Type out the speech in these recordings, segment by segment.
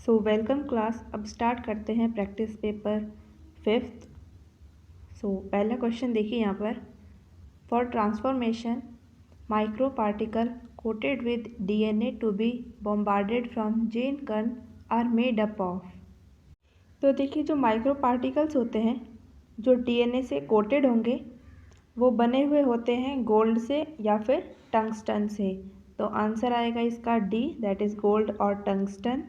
So welcome class. अब start करते हैं प्रैक्टिस पेपर 5th। पहला क्वेश्चन देखिए यहाँ पर। For transformation micro particle coated with DNA to be bombarded from gene gun are made up of. तो देखिए जो माइक्रो पार्टिकल्स होते हैं जो डीएनए से कोटेड होंगे वो बने हुए होते हैं गोल्ड से या फिर टंगस्टन से। तो आंसर आएगा इसका डी, दैट इज़ गोल्ड और टंगस्टन।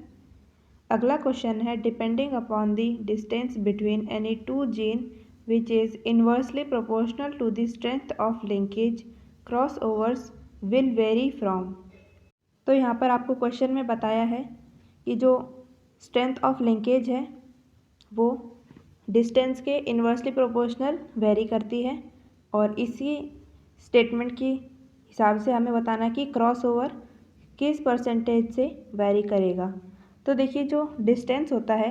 अगला क्वेश्चन है depending upon the distance between any two gene which is inversely proportional to the strength of linkage cross overs will vary from. तो यहाँ पर आपको क्वेश्चन में बताया है कि जो स्ट्रेंथ ऑफ लिंकेज है वो डिस्टेंस के इन्वर्सली प्रोपोर्शनल वेरी करती है और इसी स्टेटमेंट के हिसाब से हमें बताना कि क्रॉस ओवर किस परसेंटेज से वेरी करेगा। तो देखिए जो डिस्टेंस होता है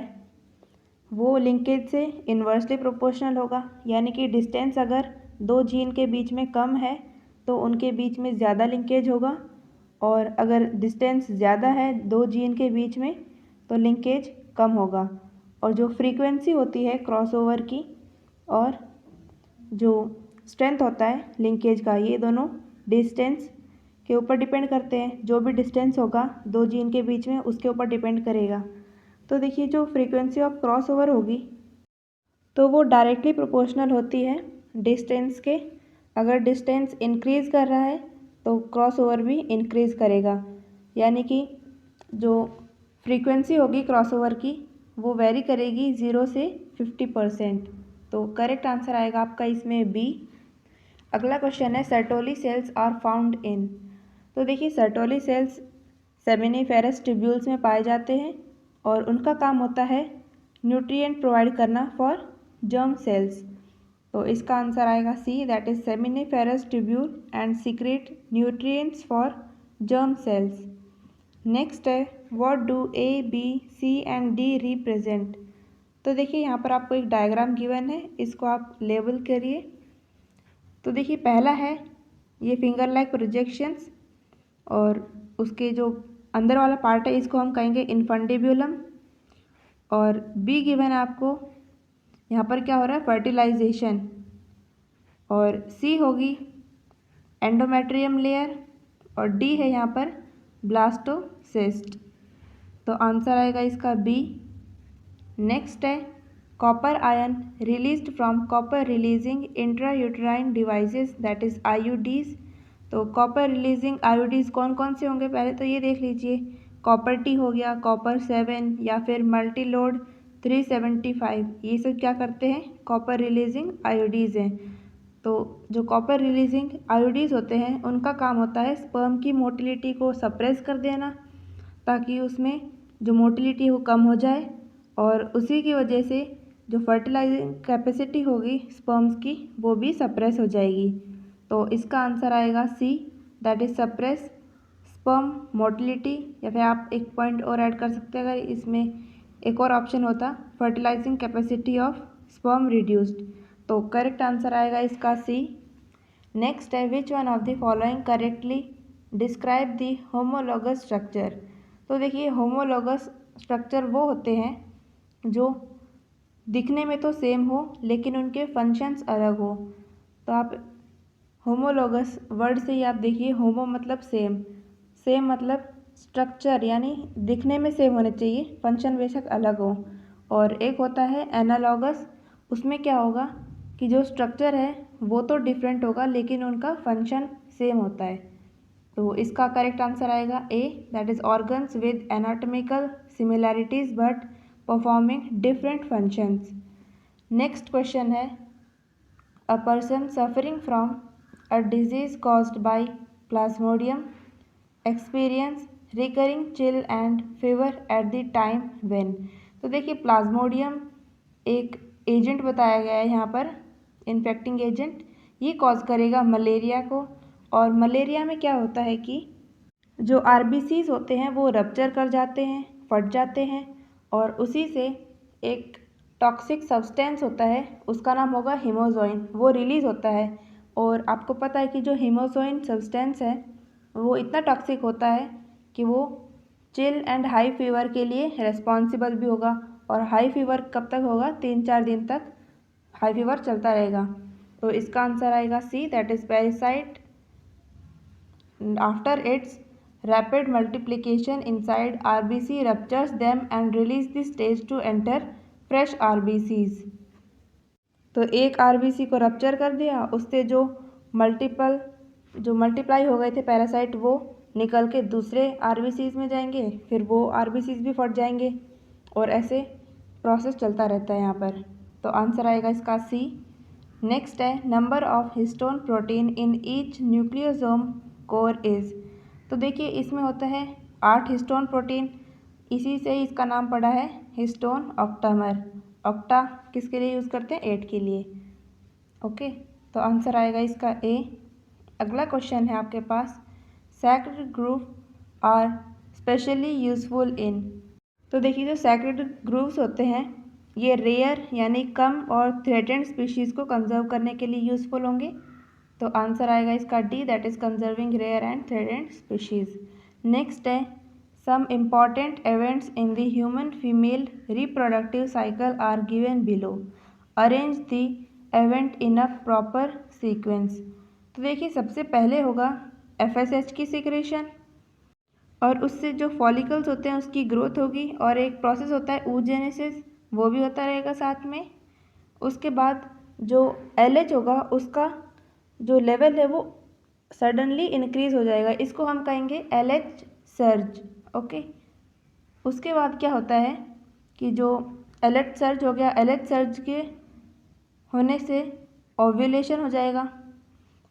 वो लिंकेज से इन्वर्सली प्रोपोर्शनल होगा, यानी कि डिस्टेंस अगर दो जीन के बीच में कम है तो उनके बीच में ज़्यादा लिंकेज होगा, और अगर डिस्टेंस ज़्यादा है दो जीन के बीच में तो लिंकेज कम होगा। और जो फ्रीक्वेंसी होती है क्रॉसओवर की और जो स्ट्रेंथ होता है लिंकेज का, ये दोनों डिस्टेंस के ऊपर डिपेंड करते हैं। जो भी डिस्टेंस होगा दो जीन के बीच में उसके ऊपर डिपेंड करेगा। तो देखिए जो फ्रीक्वेंसी ऑफ क्रॉसओवर होगी तो वो डायरेक्टली प्रोपोर्शनल होती है डिस्टेंस के। अगर डिस्टेंस इंक्रीज़ कर रहा है तो क्रॉसओवर भी इंक्रीज़ करेगा, यानी कि जो फ्रीक्वेंसी होगी क्रॉसओवर की वो वेरी करेगी 0 से 50%। तो करेक्ट आंसर आएगा आपका इसमें बी। अगला क्वेश्चन है Sertoli cells are found in. तो देखिए सर्टोली सेल्स सेमिनिफेरस ट्यूब्यूल्स में पाए जाते हैं और उनका काम होता है न्यूट्रिएंट प्रोवाइड करना फॉर जर्म सेल्स। तो इसका आंसर आएगा C, that is seminiferous tubule and secrete nutrients for germ cells. Next है what do A B C and D represent. तो देखिए यहाँ पर आपको एक डायग्राम गिवन है, इसको आप लेबल करिए। तो देखिए पहला है ये फिंगर लाइक प्रोजेक्शंस और उसके जो अंदर वाला पार्ट है इसको हम कहेंगे इन्फंडिब्यूलम। और बी गिवन है आपको, यहाँ पर क्या हो रहा है फर्टिलाइजेशन। और सी होगी एंडोमेट्रियम लेयर और डी है यहाँ पर ब्लास्टोसिस्ट। तो आंसर आएगा इसका बी। नेक्स्ट है copper ion released from copper releasing intrauterine devices that is IUDs. तो कॉपर रिलीजिंग आईयूडीज कौन कौन से होंगे पहले तो ये देख लीजिए। कॉपर टी हो गया, कॉपर 7 या फिर मल्टी लोड 375, ये सब क्या करते हैं कॉपर रिलीजिंग आईयूडीज हैं। तो जो कॉपर रिलीजिंग आईयूडीज होते हैं उनका काम होता है स्पर्म की मोटिलिटी को सप्रेस कर देना ताकि उसमें जो मोटिलिटी वो कम हो जाए, और उसी की वजह से जो फर्टिलाइजिंग कैपेसिटी होगी स्पर्म्स की वो भी सप्रेस हो जाएगी। तो इसका आंसर आएगा C, that is suppress sperm motility. या फिर आप एक पॉइंट और ऐड कर सकते हैं, अगर इसमें एक और ऑप्शन होता fertilising capacity of sperm reduced. तो करेक्ट आंसर आएगा इसका सी। नेक्स्ट है which one of the following correctly describe the homologous structure. तो देखिए होमोलॉगस स्ट्रक्चर वो होते हैं जो दिखने में तो सेम हो लेकिन उनके फंक्शंस अलग हो। तो आप होमोलॉगस वर्ड से ही आप देखिए, होमो मतलब सेम, सेम मतलब स्ट्रक्चर यानी दिखने में सेम होने चाहिए, फंक्शन बेशक अलग हो। और एक होता है एनालॉगस, उसमें क्या होगा कि जो स्ट्रक्चर है वो तो डिफरेंट होगा लेकिन उनका फंक्शन सेम होता है। तो इसका करेक्ट आंसर आएगा A, that is organs with anatomical similarities but performing different functions. Next question है a person suffering from a disease caused by Plasmodium experience recurring chill and fever at the time when. तो देखिए Plasmodium एक agent बताया गया है यहाँ पर, infecting agent, ये कॉज करेगा मलेरिया को। और मलेरिया में क्या होता है कि जो आरबीसीज होते हैं वो रप्चर कर जाते हैं, फट जाते हैं, और उसी से एक टॉक्सिक सब्सटेंस होता है उसका नाम होगा हीमोजोइन, वो रिलीज़ होता है। और आपको पता है कि जो हीमोजोइन सब्सटेंस है वो इतना टॉक्सिक होता है कि वो चिल एंड हाई फीवर के लिए रेस्पॉन्सिबल भी होगा। और हाई फीवर कब तक होगा? 3-4 दिन तक हाई फीवर चलता रहेगा। तो इसका आंसर आएगा C, that is parasite after its rapid multiplication inside RBC ruptures them and release the stage to enter fresh RBCs। तो एक RBC को रप्चर कर दिया, उससे जो मल्टीप्लाई हो गए थे पैरासाइट वो निकल के दूसरे RBCs में जाएंगे, फिर वो RBCs भी फट जाएंगे और ऐसे प्रोसेस चलता रहता है यहाँ पर। तो आंसर आएगा इसका सी। नेक्स्ट है number of histone protein in each nucleosome core is. तो देखिए इसमें होता है 8 हिस्टोन प्रोटीन, इसी से ही इसका नाम पड़ा है हिस्टोन ऑक्टामर। ऑक्टा किसके लिए यूज़ करते हैं? 8 के लिए। ओके, तो आंसर आएगा इसका ए। अगला क्वेश्चन है आपके पास, sacred group are specially useful in. तो देखिए जो सैक्रेड ग्रुप्स होते हैं ये रेयर यानी कम और थ्रेटेंड स्पीशीज़ को कंजर्व करने के लिए यूज़फुल होंगे। तो आंसर आएगा इसका D, that is conserving rare and threatened species. Next है some important events in the human female reproductive cycle are given below, arrange the event in a proper sequence. तो देखिए सबसे पहले होगा FSH की सिक्रेशन और उससे जो फॉलिकल्स होते हैं उसकी ग्रोथ होगी, और एक प्रोसेस होता है oogenesis वो भी होता रहेगा साथ में। उसके बाद जो LH होगा उसका जो लेवल है वो सडनली इंक्रीज़ हो जाएगा, इसको हम कहेंगे LH सर्ज। ओके, उसके बाद क्या होता है कि जो LH सर्ज हो गया, LH सर्ज के होने से ओव्यूलेशन हो जाएगा।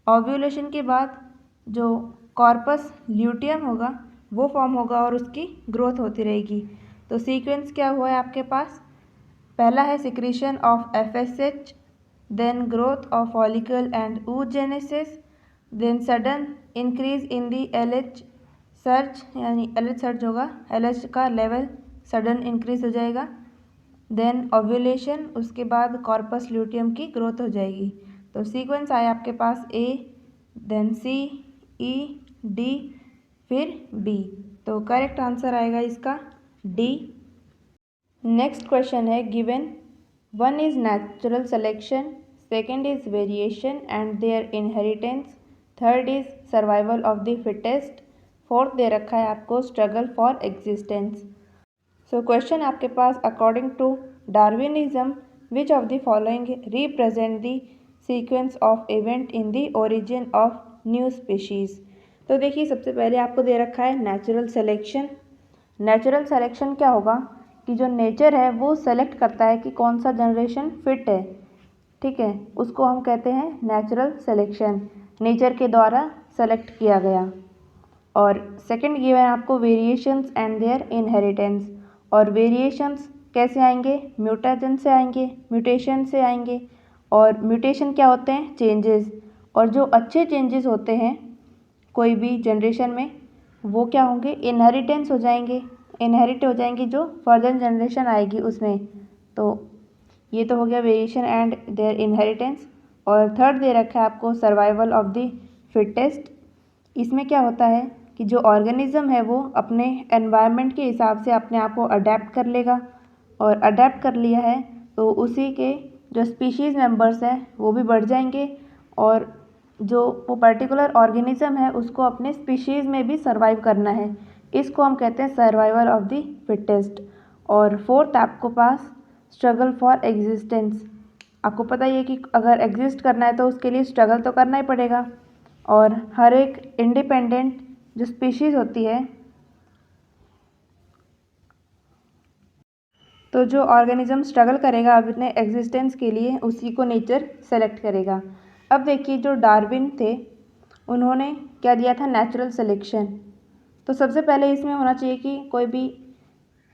ओव्यूलेशन के बाद जो कॉर्पस ल्यूटियम होगा वो फॉर्म होगा और उसकी ग्रोथ होती रहेगी। तो सीक्वेंस क्या हुआ है आपके पास? पहला है secretion of FSH, then growth of follicle and oogenesis, then sudden increase in the LH surge, यानी LH सर्ज होगा, LH का लेवल सडन इंक्रीज हो जाएगा, देन ओव्यूलेशन, उसके बाद कॉर्पस ल्यूटियम की ग्रोथ हो जाएगी। तो सीक्वेंस आया आपके पास A, then C, E, D, फिर B। तो करेक्ट आंसर आएगा इसका D। नेक्स्ट क्वेश्चन है given 1 is natural selection, second is variation and their inheritance, third is survival of the fittest, fourth दे रखा है आपको struggle for existence. So question आपके पास according to Darwinism which of the following represent the sequence of event in the origin of new species. तो देखिए सबसे पहले आपको दे रखा है नेचुरल सिलेक्शन। नेचुरल सिलेक्शन क्या होगा कि जो नेचर है वो सेलेक्ट करता है कि कौन सा जनरेशन फिट है, ठीक है, उसको हम कहते हैं नेचुरल सिलेक्शन, नेचर के द्वारा सेलेक्ट किया गया। और सेकंड गिवन है आपको वेरिएशंस एंड देयर इनहेरिटेंस। और वेरिएशंस कैसे आएंगे? म्यूटेशन से आएंगे, म्यूटेशन से आएंगे। और म्यूटेशन क्या होते हैं? चेंजेस। और जो अच्छे चेंजेस होते हैं कोई भी जनरेशन में वो क्या होंगे? इनहेरिटेंस हो जाएंगे, इनहेरिट हो जाएंगी जो फर्दर जनरेशन आएगी उसमें। तो ये तो हो गया वेरिएशन एंड देयर इनहेरिटेंस। और थर्ड दे रखा है आपको सर्वाइवल ऑफ द फिटेस्ट। इसमें क्या होता है कि जो ऑर्गेनिज्म है वो अपने एनवायरनमेंट के हिसाब से अपने आप को अडेप्ट कर लेगा, और अडेप्ट कर लिया है तो उसी के जो स्पीशीज़ मेंबर्स हैं वो भी बढ़ जाएंगे, और जो वो पर्टिकुलर ऑर्गेनिज्म है उसको अपने स्पीशीज़ में भी सर्वाइव करना है, इसको हम कहते हैं सर्वाइवल ऑफ द फिटेस्ट। और फोर्थ आपको पास स्ट्रगल फॉर एग्जिस्टेंस। आपको पता ही है कि अगर एग्जिस्ट करना है तो उसके लिए स्ट्रगल तो करना ही पड़ेगा, और हर एक इंडिपेंडेंट जो स्पीशीज़ होती है, तो जो ऑर्गेनिज्म स्ट्रगल करेगा अपने एग्जिस्टेंस के लिए उसी को नेचर सेलेक्ट करेगा। अब देखिए जो डार्विन थे उन्होंने क्या दिया था? Natural selection. तो सबसे पहले इसमें होना चाहिए कि कोई भी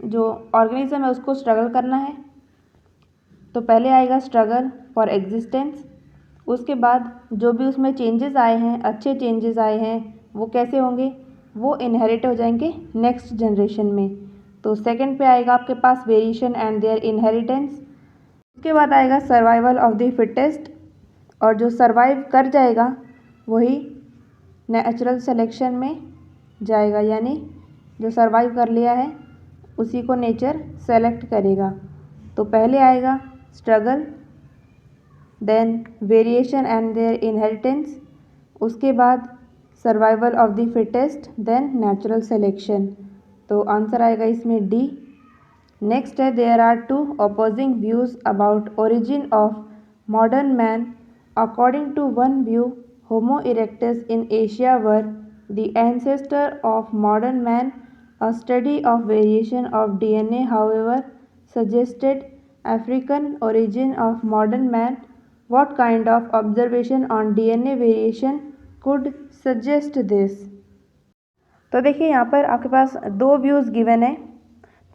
जो ऑर्गेनिज्म है उसको स्ट्रगल करना है, तो पहले आएगा स्ट्रगल फॉर एग्जिस्टेंस। उसके बाद जो भी उसमें चेंजेस आए हैं, अच्छे चेंजेस आए हैं, वो कैसे होंगे? वो इनहेरिट हो जाएंगे नेक्स्ट जनरेशन में। तो सेकंड पे आएगा आपके पास वेरिएशन एंड देयर इनहेरिटेंस। उसके बाद आएगा सर्वाइवल ऑफ द फिटेस्ट, और जो सर्वाइव कर जाएगा वही नेचुरल सिलेक्शन में जाएगा, यानी जो सर्वाइव कर लिया है उसी को नेचर सेलेक्ट करेगा। तो पहले आएगा struggle, then variation and their inheritance, उसके बाद survival of the fittest, then natural selection. तो आंसर आएगा इसमें डी। नेक्स्ट है there are two opposing views about origin of modern man. According to one view, homo erectus in Asia were the ancestor of modern man. A study of variation of DNA, however, suggested African origin of modern man. What kind of observation on DNA variation could suggest this? तो देखिए यहाँ पर आपके पास दो views given है।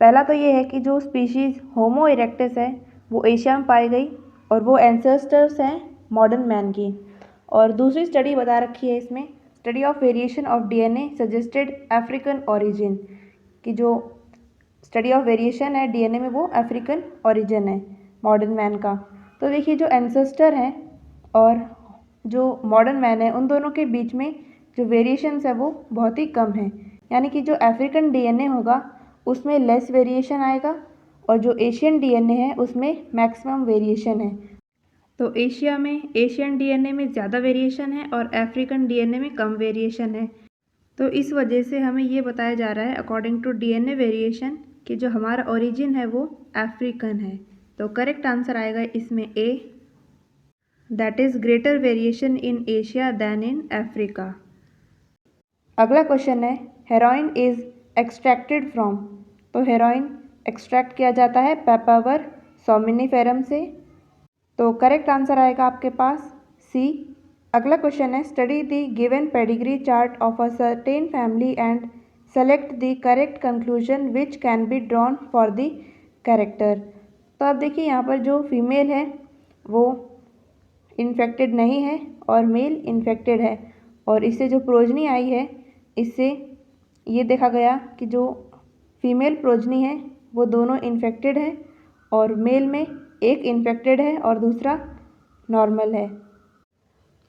पहला तो ये है कि जो स्पीशीज़ होमो इरेक्टस है वो एशिया में पाई गई और वो एंसेस्टर्स हैं मॉडर्न मैन की। और दूसरी स्टडी बता रखी है इसमें, study of variation of DNA suggested African origin, कि जो स्टडी ऑफ वेरिएशन है डीएनए में वो अफ्रीकन ओरिजिन है मॉडर्न मैन का। तो देखिए जो एंसेस्टर हैं और जो मॉडर्न मैन है उन दोनों के बीच में जो वेरिएशंस है वो बहुत ही कम है, यानी कि जो अफ्रीकन डीएनए होगा उसमें लेस वेरिएशन आएगा और जो एशियन डीएनए है उसमें मैक्सिमम वेरिएशन है। तो एशिया में एशियन डीएनए में ज़्यादा वेरिएशन है और अफ्रीकन डीएनए में कम वेरिएशन है। तो इस वजह से हमें ये बताया जा रहा है अकॉर्डिंग टू डीएनए वेरिएशन कि जो हमारा ओरिजिन है वो अफ्रीकन है। तो करेक्ट आंसर आएगा इसमें A, that is greater variation in Asia than in Africa. अगला क्वेश्चन है हेरोइन इज़ एक्सट्रैक्टेड फ्रॉम। तो हेरोइन एक्सट्रैक्ट किया जाता है पेपावर सोमिनिफेरम से। तो करेक्ट आंसर आएगा आपके पास सी। अगला क्वेश्चन है study the given pedigree chart of a certain family and select the correct conclusion which can be drawn for the character. तो अब देखिए यहाँ पर जो फीमेल है वो इन्फेक्टेड नहीं है और मेल इन्फेक्टेड है, और इससे जो प्रोजनी आई है इससे ये देखा गया कि जो फीमेल प्रोजनी है वो दोनों इन्फेक्टेड है और मेल में एक इन्फेक्टेड है और दूसरा नॉर्मल है।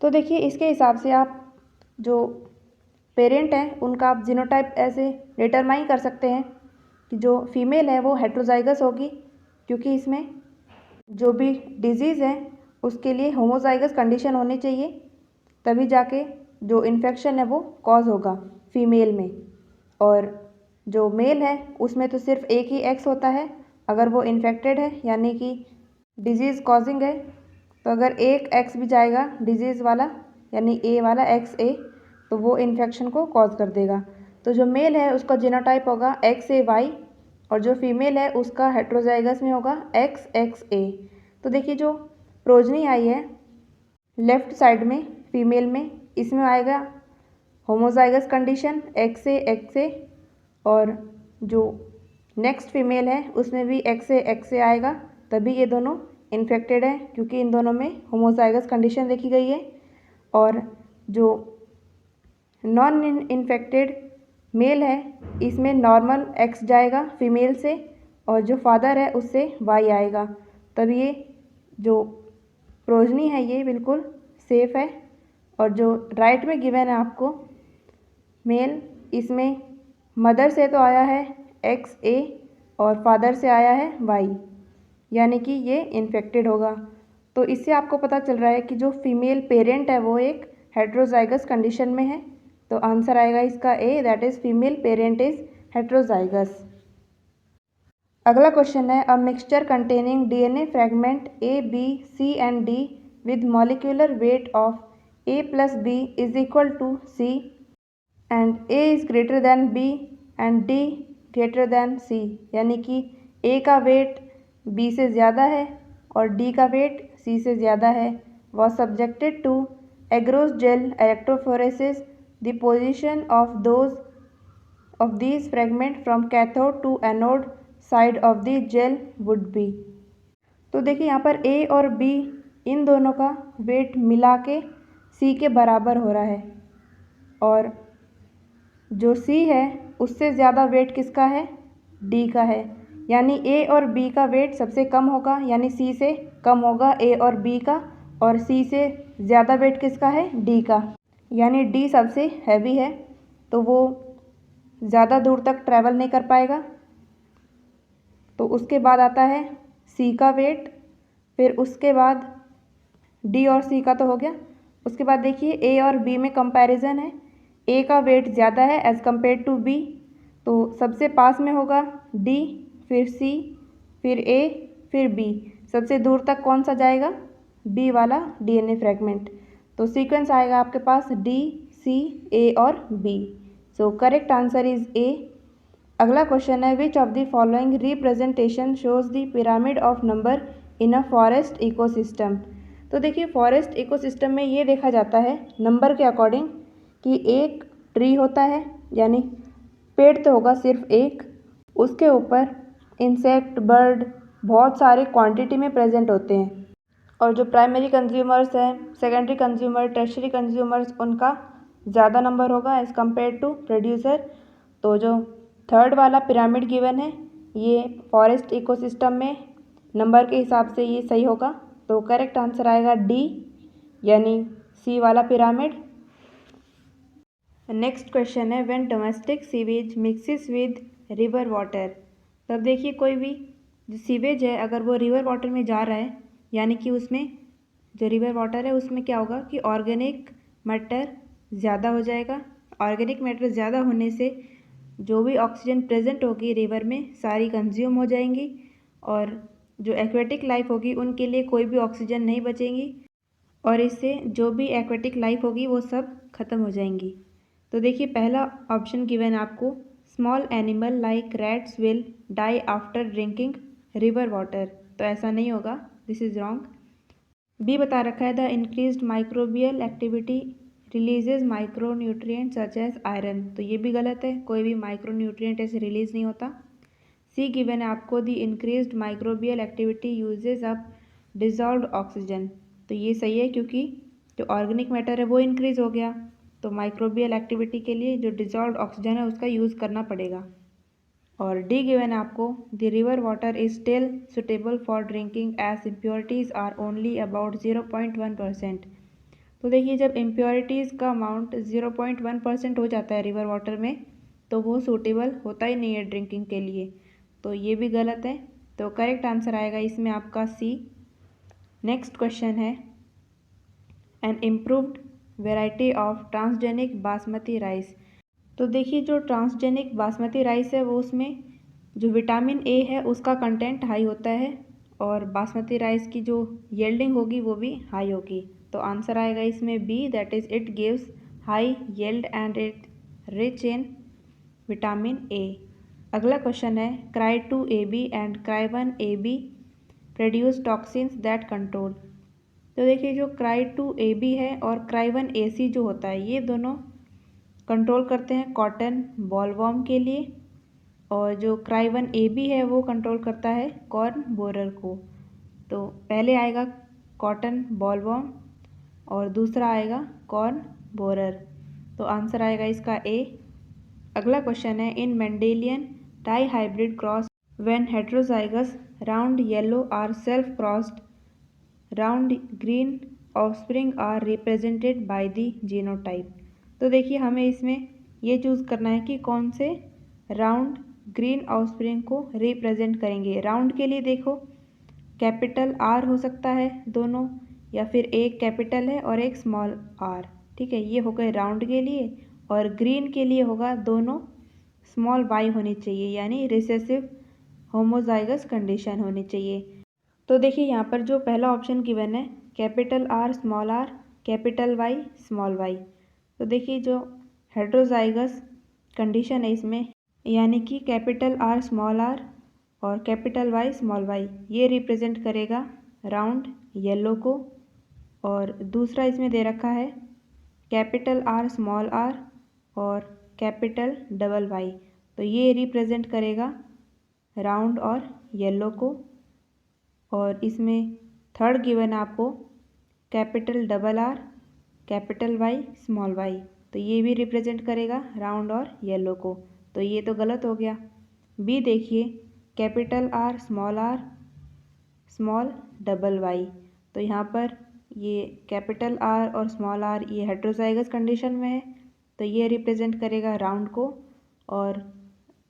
तो देखिए इसके हिसाब से आप जो पेरेंट हैं उनका आप जीनोटाइप ऐसे डिटरमाइन कर सकते हैं कि जो फीमेल है वो हेट्रोजाइगस होगी, क्योंकि इसमें जो भी डिजीज़ है उसके लिए होमोजाइगस कंडीशन होनी चाहिए, तभी जाके जो इन्फेक्शन है वो कॉज होगा फीमेल में। और जो मेल है उसमें तो सिर्फ एक ही एक्स होता है, अगर वो इन्फेक्टेड है यानी कि डिजीज़ कॉजिंग है तो अगर एक एक्स भी जाएगा डिजीज़ वाला यानी ए वाला एक्स ए, तो वो इन्फेक्शन को कॉज कर देगा। तो जो मेल है उसका जीनोटाइप होगा एक्स ए वाई और जो फीमेल है उसका हेट्रोजाइगस में होगा एक्स एक्स ए। तो देखिए जो प्रोजनी आई है लेफ्ट साइड में फीमेल में, इसमें आएगा होमोजाइगस कंडीशन एक्स ए, और जो नेक्स्ट फीमेल है उसमें भी एक्स ए आएगा, तभी ये दोनों इन्फेक्टेड है क्योंकि इन दोनों में होमोजाइगस कंडीशन देखी गई है। और जो नॉन इन्फेक्टेड मेल है इसमें नॉर्मल एक्स जाएगा फीमेल से और जो फादर है उससे वाई आएगा, तब ये जो प्रोजनी है ये बिल्कुल सेफ़ है। और जो राइट में गिवन है आपको मेल, इसमें मदर से तो आया है एक्स ए और फादर से आया है वाई, यानी कि ये इन्फेक्टेड होगा। तो इससे आपको पता चल रहा है कि जो फीमेल पेरेंट है वो एक हेट्रोजाइगस कंडीशन में है। तो आंसर आएगा इसका A, that is female parent is heterozygous. अगला क्वेश्चन है a mixture containing DNA fragment A B C and D with molecular weight of A plus B is equal to C and A is greater than B and D greater than C, यानी कि ए का wait B से ज़्यादा है और D का wait सी से ज़्यादा है, was subjected to agarose gel electrophoresis the position of these fragment from cathode to anode side of the gel would be. तो देखिए यहाँ पर ए और बी इन दोनों का वेट मिला के सी के बराबर हो रहा है, और जो सी है उससे ज़्यादा वेट किसका है, डी का है, यानी ए और बी का वेट सबसे कम होगा, यानी सी से कम होगा ए और बी का, और सी से ज़्यादा वेट किसका है, डी का, यानी डी सबसे हैवी है। तो वो ज़्यादा दूर तक ट्रैवल नहीं कर पाएगा। तो उसके बाद आता है सी का वेट, फिर उसके बाद डी और सी का तो हो गया। उसके बाद देखिए ए और बी में कंपैरिजन है। ए का वेट ज़्यादा है एज़ कम्पेयर टू बी, तो सबसे पास में होगा डी, फिर सी, फिर ए, फिर बी। सबसे दूर तक कौन सा जाएगा? बी वाला डीएनए फ्रेगमेंट। तो सीक्वेंस आएगा आपके पास डी, सी, ए और B. So correct answer is A. अगला क्वेश्चन है which of the following representation shows the pyramid of number in a forest ecosystem. तो देखिए फॉरेस्ट इकोसिस्टम में ये देखा जाता है नंबर के अकॉर्डिंग कि एक ट्री होता है, यानी पेड़ तो होगा सिर्फ एक, उसके ऊपर इंसेक्ट, बर्ड बहुत सारे क्वांटिटी में प्रेजेंट होते हैं, और जो प्राइमरी कंज्यूमर्स हैं, सेकेंडरी कंज्यूमर, टर्शरी कंज्यूमर्स, उनका ज़्यादा नंबर होगा एज़ कम्पेयर टू प्रोड्यूसर। तो जो थर्ड वाला पिरामिड गिवन है ये फॉरेस्ट इकोसिस्टम में नंबर के हिसाब से ये सही होगा। तो करेक्ट आंसर आएगा डी, यानी सी वाला पिरामिड। नेक्स्ट क्वेश्चन है when domestic sewage mixes with river water. तब देखिए कोई भी जो सीवेज है अगर वो रिवर वाटर में जा रहा है, यानी कि उसमें जो रिवर वाटर है उसमें क्या होगा कि ऑर्गेनिक मैटर ज़्यादा हो जाएगा। ऑर्गेनिक मैटर ज़्यादा होने से जो भी ऑक्सीजन प्रेजेंट होगी रिवर में सारी कंज्यूम हो जाएंगी, और जो एक्वेटिक लाइफ होगी उनके लिए कोई भी ऑक्सीजन नहीं बचेगी, और इससे जो भी एक्वेटिक लाइफ होगी वो सब खत्म हो जाएंगी। तो देखिए पहला ऑप्शन गिवन आपको small animal like rats will die after drinking river water, तो ऐसा नहीं होगा, दिस इज़ रॉन्ग। बी बता रखा है the increased microbial activity releases micro nutrient such as iron, तो ये भी गलत है, कोई भी माइक्रो न्यूट्रिएंट ऐसे रिलीज नहीं होता। सी गिवन है आपको the increased microbial activity uses up dissolved oxygen, तो ये सही है क्योंकि जो ऑर्गेनिक मैटर है वो इंक्रीज हो गया, तो माइक्रोबियल एक्टिविटी के लिए जो डिजॉल्व्ड ऑक्सीजन है उसका यूज़ करना पड़ेगा। और डी गिवन है आपको the river water is still suitable for drinking as impurities are only about 0.1%। तो देखिए जब इम्प्योरिटीज़ का अमाउंट 0.1% हो जाता है रिवर वाटर में तो वो सूटेबल होता ही नहीं है ड्रिंकिंग के लिए, तो ये भी गलत है। तो करेक्ट आंसर आएगा इसमें आपका सी। नेक्स्ट क्वेश्चन है N improved variety of transgenic basmati rice. तो देखिए जो ट्रांसजेनिक बासमती राइस है वो उसमें जो विटामिन ए है उसका कंटेंट हाई होता है, और बासमती राइस की जो येल्डिंग होगी वो भी हाई होगी। तो आंसर आएगा इसमें B, that is it gives high yield and it rich in vitamin A. अगला क्वेश्चन है cry 2AB and cry 1AB produce toxins that control. तो देखिए जो क्राई 2AB है और क्राई 1AC जो होता है ये दोनों कंट्रोल करते हैं कॉटन बॉलवॉर्म के लिए, और जो क्राई 1AB है वो कंट्रोल करता है कॉर्न बोरर को। तो पहले आएगा कॉटन बॉलवॉर्म और दूसरा आएगा कॉर्न बोरर, तो आंसर आएगा इसका ए। अगला क्वेश्चन है in Mendelian dihybrid cross when heterozygous round yellow are self crossed round green offspring are represented by the genotype. तो देखिए हमें इसमें ये चूज़ करना है कि कौन से राउंड ग्रीन ऑफस्प्रिंग को रिप्रेजेंट करेंगे। राउंड के लिए देखो कैपिटल आर हो सकता है दोनों, या फिर एक कैपिटल है और एक स्मॉल आर, ठीक है, ये हो गए राउंड के लिए। और ग्रीन के लिए होगा दोनों स्मॉल वाई होनी चाहिए, यानी रिसेसिव होमोजाइगस कंडीशन होनी चाहिए। तो देखिए यहाँ पर जो पहला ऑप्शन गिवन है capital R small r capital Y small y, तो देखिए जो हेट्रोजाइगस कंडीशन है इसमें, यानी कि कैपिटल आर स्मॉल आर और कैपिटल वाई स्मॉल वाई ये रिप्रेजेंट करेगा राउंड येलो को, और दूसरा इसमें दे रखा है कैपिटल आर स्मॉल आर और कैपिटल डबल वाई, तो ये रिप्रेजेंट करेगा राउंड और येलो को। और इसमें थर्ड गिवन आपको capital double R capital Y small y, तो ये भी रिप्रेजेंट करेगा राउंड और येलो को, तो ये तो गलत हो गया। बी देखिए capital R small double Y, तो यहाँ पर ये कैपिटल आर और स्मॉल आर ये हेट्रोजाइगस कंडीशन में है, तो ये रिप्रेजेंट करेगा राउंड को, और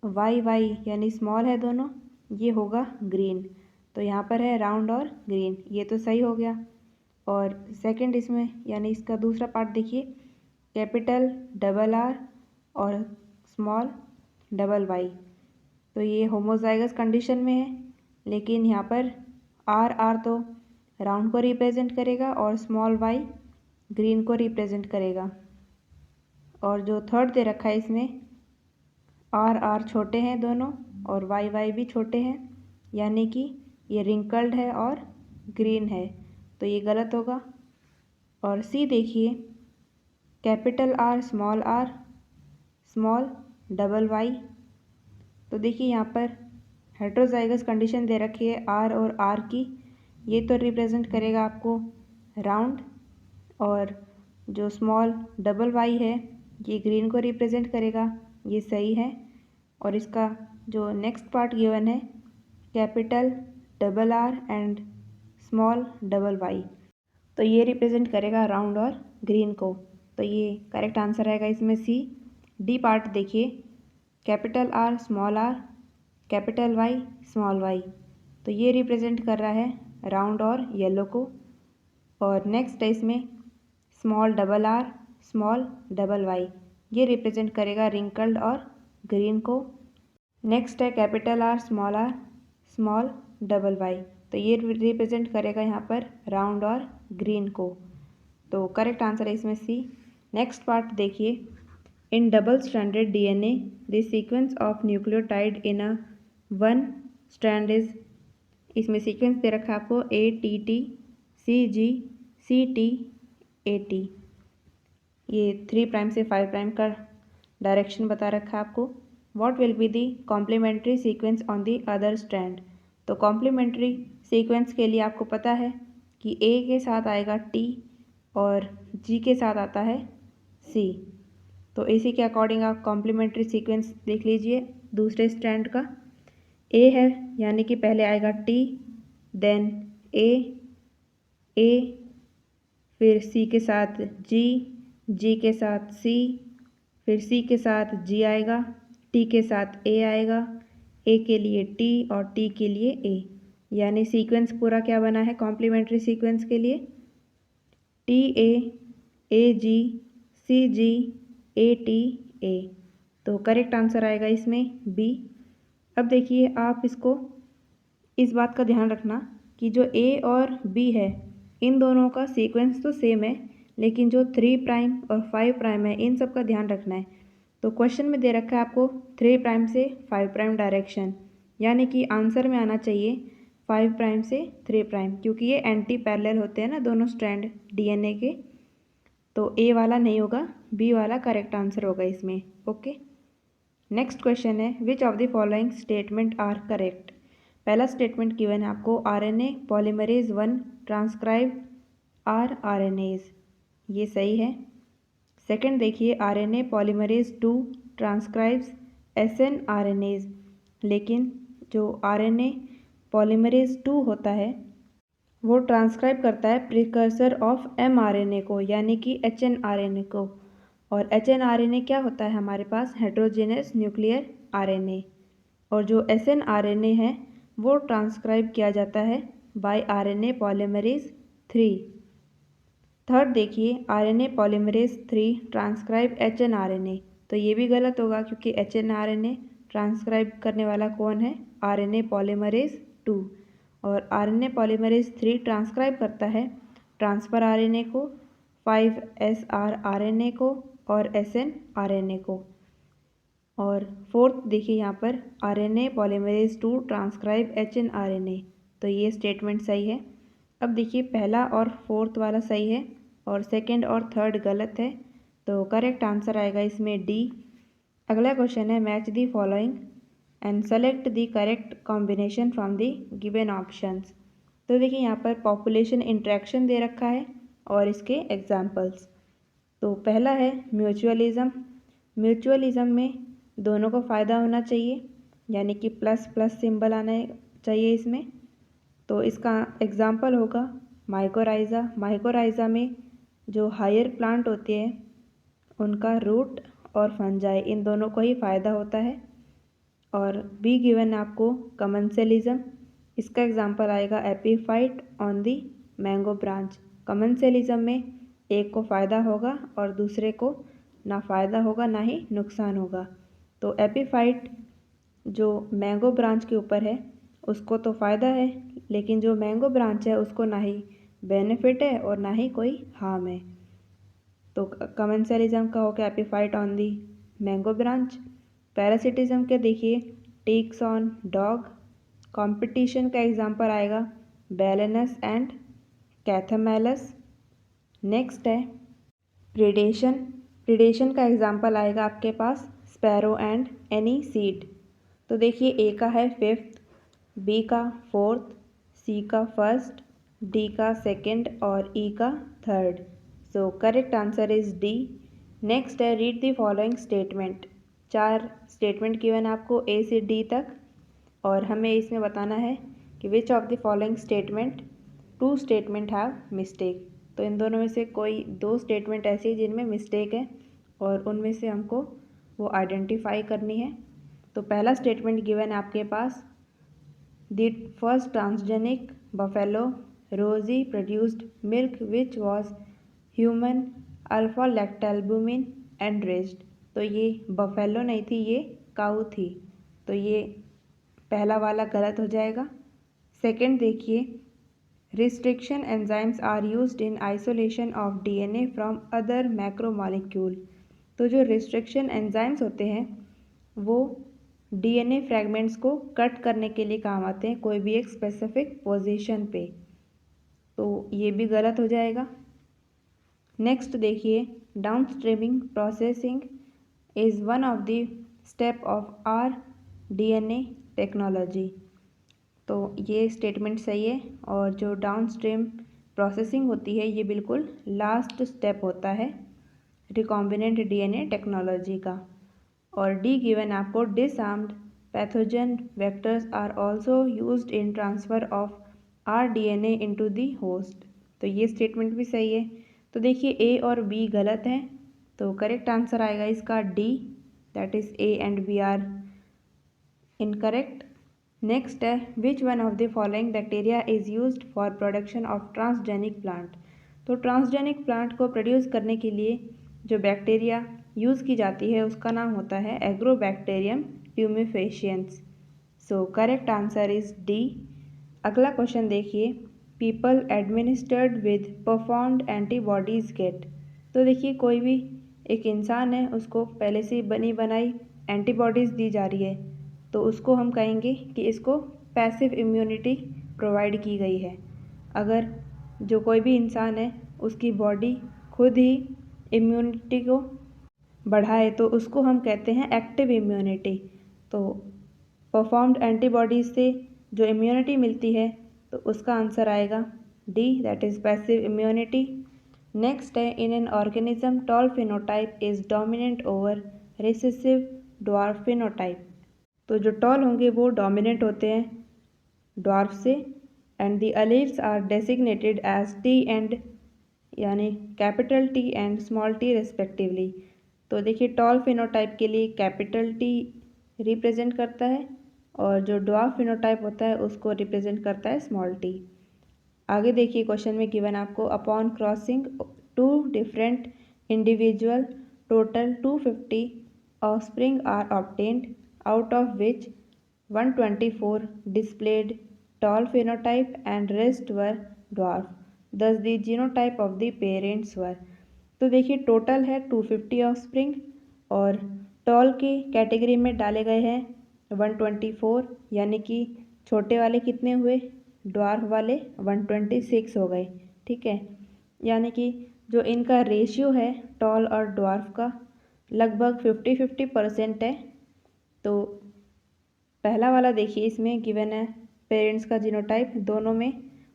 वाई वाई यानी स्मॉल है दोनों, ये होगा ग्रीन। तो यहाँ पर है राउंड और ग्रीन, ये तो सही हो गया। और सेकंड इसमें यानी इसका दूसरा पार्ट देखिए, कैपिटल डबल आर और स्मॉल डबल वाई, तो ये होमोजाइगस कंडीशन में है, लेकिन यहाँ पर आर आर तो राउंड को रिप्रेजेंट करेगा और स्मॉल वाई ग्रीन को रिप्रेजेंट करेगा। और जो थर्ड दे रखा है इसमें, आर आर छोटे हैं दोनों और वाई वाई भी छोटे हैं, यानी कि ये रिंकल्ड है और ग्रीन है, तो ये गलत होगा। और सी देखिए, capital R small double Y, तो देखिए यहाँ पर हेट्रोजाइगस कंडीशन दे रखी है आर और आर की, ये तो रिप्रेजेंट करेगा आपको राउंड, और जो स्मॉल डबल वाई है ये ग्रीन को रिप्रेजेंट करेगा, ये सही है। और इसका जो नेक्स्ट पार्ट गिवन है, capital double R and small double Y, तो ये रिप्रेजेंट करेगा राउंड और ग्रीन को, तो ये करेक्ट आंसर रहेगा इसमें सी। डी पार्ट देखिए, capital R capital Y small y, तो ये रिप्रेजेंट कर रहा है राउंड और येलो को। और नेक्स्ट है इसमें small double r small double y, ये रिप्रेजेंट करेगा रिंकल्ड और ग्रीन को। नेक्स्ट है capital R small double Y, तो ये रिप्रेजेंट करेगा यहाँ पर राउंड और ग्रीन को, तो करेक्ट आंसर है इसमें सी। नेक्स्ट पार्ट देखिए, in double stranded DNA the sequence of nucleotide in a one strand is, इसमें सीक्वेंस दे रखा है आपको ATT CG CT AT, ये 3 प्राइम से 5 प्राइम का डायरेक्शन बता रखा है आपको। What will be the complementary sequence on the other strand, तो कॉम्प्लीमेंट्री सीक्वेंस के लिए आपको पता है कि A के साथ आएगा T और G के साथ आता है C, तो इसी के अकॉर्डिंग आप कॉम्प्लीमेंट्री सीक्वेंस देख लीजिए दूसरे स्ट्रैंड का। A है यानी कि पहले आएगा T, देन A, फिर C के साथ G के साथ C, फिर C के साथ G आएगा, T के साथ A आएगा, A के लिए T और T के लिए A, यानी सीक्वेंस पूरा क्या बना है कॉम्प्लीमेंट्री सीक्वेंस के लिए, TA AG CG AT A, तो करेक्ट आंसर आएगा इसमें B। अब देखिए आप इसको इस बात का ध्यान रखना कि जो A और B है इन दोनों का सीक्वेंस तो सेम है, लेकिन जो 3 प्राइम और 5 प्राइम है इन सब का ध्यान रखना है। तो क्वेश्चन में दे रखा है आपको 3 प्राइम से 5 प्राइम डायरेक्शन, यानी कि आंसर में आना चाहिए 5 प्राइम से 3 प्राइम, क्योंकि ये एंटी पैरेलल होते हैं ना दोनों स्ट्रैंड डीएनए के, तो A वाला नहीं होगा, B वाला करेक्ट आंसर होगा इसमें। ओके, नेक्स्ट क्वेश्चन है, which of the following statement are correct. पहला स्टेटमेंट गिवन है आपको, RNA पॉलीमरेज 1 ट्रांसक्राइब RNAs, ये सही है। सेकंड देखिए, RNA पॉलीमरेज 2 ट्रांसक्राइब्स SNRNAs, लेकिन जो RNA पॉलीमरेज 2 होता है वो ट्रांसक्राइब करता है प्रिकर्सर ऑफ mRNA को, यानी कि HNRNA को, और HNRNA क्या होता है हमारे पास, हेट्रोजेनस न्यूक्लियर RNA, और जो SNRNA है वो ट्रांसक्राइब किया जाता है बाय RNA पॉलीमरेज 3। थर्ड देखिए, RNA पॉलीमरेज 3 ट्रांसक्राइब HNRNA, तो ये भी गलत होगा क्योंकि HNRNA ट्रांसक्राइब करने वाला कौन है, RNA पॉलीमरेज 2, और RNA पॉलीमरेज 3 ट्रांसक्राइब करता है ट्रांसफर RNA को, 5SR RNA को और SNRNA को। और फोर्थ देखिए यहाँ पर, RNA पॉलीमरेज 2 ट्रांसक्राइब HNRNA, तो ये स्टेटमेंट सही है। अब देखिए पहला और फोर्थ वाला सही है और सेकंड और थर्ड गलत है, तो करेक्ट आंसर आएगा इसमें डी। अगला क्वेश्चन है, match the following and select the correct combination from the given options. तो देखिए यहाँ पर पॉपुलेशन इंट्रैक्शन दे रखा है और इसके एग्जाम्पल्स। तो पहला है म्यूचुअलिज्म, म्यूचुअलिज्म में दोनों को फ़ायदा होना चाहिए, यानी कि प्लस प्लस सिंबल आना चाहिए इसमें, तो इसका एग्जाम्पल होगा माइकोराइज़ा। माइकोराइज़ा में जो हायर प्लांट होते हैं उनका रूट और फंजाई, इन दोनों को ही फ़ायदा होता है। और बी गिवन आपको कमेंसलिज्म, इसका एग्जांपल आएगा epiphyte on the mango branch. Commensalism में एक को फ़ायदा होगा और दूसरे को ना फ़ायदा होगा ना ही नुकसान होगा। तो एपीफाइट जो मैंगो ब्रांच के ऊपर है उसको तो फ़ायदा है, लेकिन जो मैंगो ब्रांच है उसको ना ही बेनिफिट है और ना ही कोई हार्म है। तो कमेंसलिज्म का हो गया epiphyte on the mango branch. Parasitism के देखिए टिक्स ऑन डॉग। कंपटीशन का एग्जांपल आएगा बैलेनस एंड कैथामेलस। नेक्स्ट है प्रीडेशन। प्रीडेशन का एग्जांपल आएगा आपके पास स्पैरो एंड एनी सीड। तो देखिए ए का है 5th, बी का 4th, सी का 1st, डी का 2nd और ई का 3rd। So correct answer is D. Next है read the following statement. 4 statement given आपको ए से डी तक, और हमें इसमें बताना है कि विच of the following statement 2 statement have mistake. तो इन दोनों में से कोई 2 स्टेटमेंट ऐसी है जिनमें मिस्टेक है और उनमें से हमको वो आइडेंटिफाई करनी है। तो पहला स्टेटमेंट गिवन है आपके पास, the first transgenic buffalo Rosie produced milk which was human alpha lactalbumin and raised. तो ये बफेलो नहीं थी, ये काऊ थी। तो ये पहला वाला गलत हो जाएगा। सेकंड देखिए, restriction enzymes are used in isolation of DNA from other macromolecule. तो जो रिस्ट्रिक्शन एंजाइम्स होते हैं वो डीएनए फ्रैगमेंट्स को कट करने के लिए काम आते हैं कोई भी एक स्पेसिफिक पोजीशन पे। तो ये भी गलत हो जाएगा। नेक्स्ट देखिए, downstreaming processing is one of the step of are DNA technology. तो ये स्टेटमेंट सही है, और जो डाउनस्ट्रीम प्रोसेसिंग होती है ये बिल्कुल लास्ट स्टेप होता है रिकॉम्बिनेंट डीएनए टेक्नोलॉजी का। और डी गिवन आपको disarmed pathogen vectors are also used in transfer of are DNA into the host. तो ये स्टेटमेंट भी सही है। तो देखिए ए और बी गलत हैं, तो करेक्ट आंसर आएगा इसका D, that is A and B are incorrect. Next है, which one of the following bacteria is used for production of transgenic plant. तो ट्रांसजेनिक प्लांट को प्रोड्यूस करने के लिए जो बैक्टीरिया यूज़ की जाती है उसका नाम होता है Agrobacterium tumefaciens. So correct answer is D. अगला क्वेश्चन देखिए, people administered with performed antibodies get. तो देखिए कोई भी एक इंसान है, उसको पहले से बनी बनाई एंटीबॉडीज़ दी जा रही है, तो उसको हम कहेंगे कि इसको पैसिव इम्यूनिटी प्रोवाइड की गई है। अगर जो कोई भी इंसान है उसकी बॉडी खुद ही इम्यूनिटी को बढ़ाए तो उसको हम कहते हैं एक्टिव इम्यूनिटी। तो परफॉर्म्ड एंटीबॉडीज़ से जो इम्यूनिटी मिलती है तो उसका आंसर आएगा D, that is passive immunity. Next है, in an organism tall phenotype is dominant over recessive dwarf phenotype. तो जो टॉल होंगे वो डोमिनेंट होते हैं ड्वार्फ से, and the alleles are designated as T and यानी capital T and small T respectively. तो देखिए टॉल फिनोटाइप के लिए कैपिटल टी रिप्रेजेंट करता है और जो ड्वार्फ फिनोटाइप होता है उसको रिप्रेजेंट करता है स्मॉल टी। आगे देखिए क्वेश्चन में गिवन आपको, upon crossing 2 different individual total 250 offspring are obtained, out of which 124 displayed tall phenotype and rest were dwarf, thus the genotype of the parents were। तो देखिए टोटल है 250 offspring और toll की category में डाले गए हैं 124, यानी कि छोटे वाले कितने हुए, ड्वार्फ वाले 126 हो गए। ठीक है, यानी कि जो इनका रेशियो है टॉल और ड्वार्फ का लगभग 50-50% है। तो पहला वाला देखिए इसमें गिवन है पेरेंट्स का जीनोटाइप दोनों में